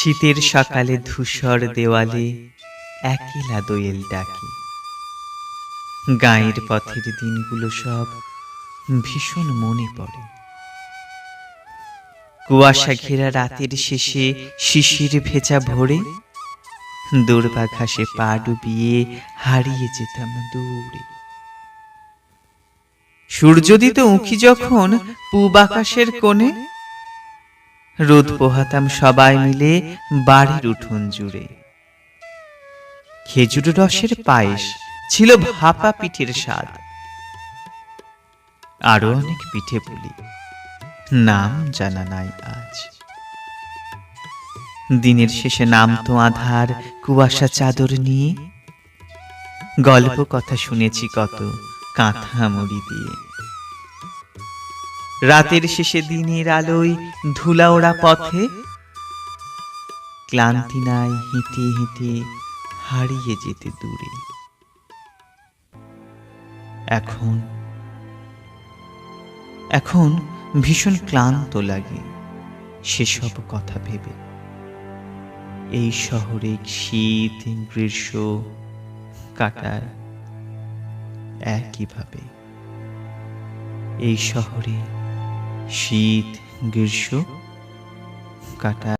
শীতের সকালে ধূসর দেওয়ালে একলা দোয়েল ডাকে। গাঁয়ের পথের দিনগুলো সব ভীষণ মনে পড়ে। কুয়াশা ঘেরা রাতের শেষে শিশির ভেজা ভোরে দূর্বা ঘাসে পা ডুবিয়ে হারিয়ে যেতাম দূরে। সূর্যোদিত উঁকি যখন পূব আকাশের কোণে, রোদ পোহাতাম সবাই মিলে বাড়ির উঠোন জুড়ে। খেজুর রসের পায়েস ছিল ভাপা পিঠের স্বাদ, আরো অনেক পিঠে পুলি নাম জানা নাই আজ। দিনের শেষে নামতো আঁধার কুয়াশা চাদর নিয়ে, গল্প কথা শুনেছি কত কাঁথা মুড়ি দিয়ে। রাতের শেষে দিনের আলোয় ধুলা ওড়া পথে ক্লান্তি নাই হেঁটে হেঁটে হারিয়ে যেতে দূরে। এখন ভীষণ ক্লান্ত লাগে সেসব কথা ভেবে। এই শহরে শীত গ্রীষ্ম কাটায় একইভাবে। এই শহরে শীত গ্রীষ্ম কাটায়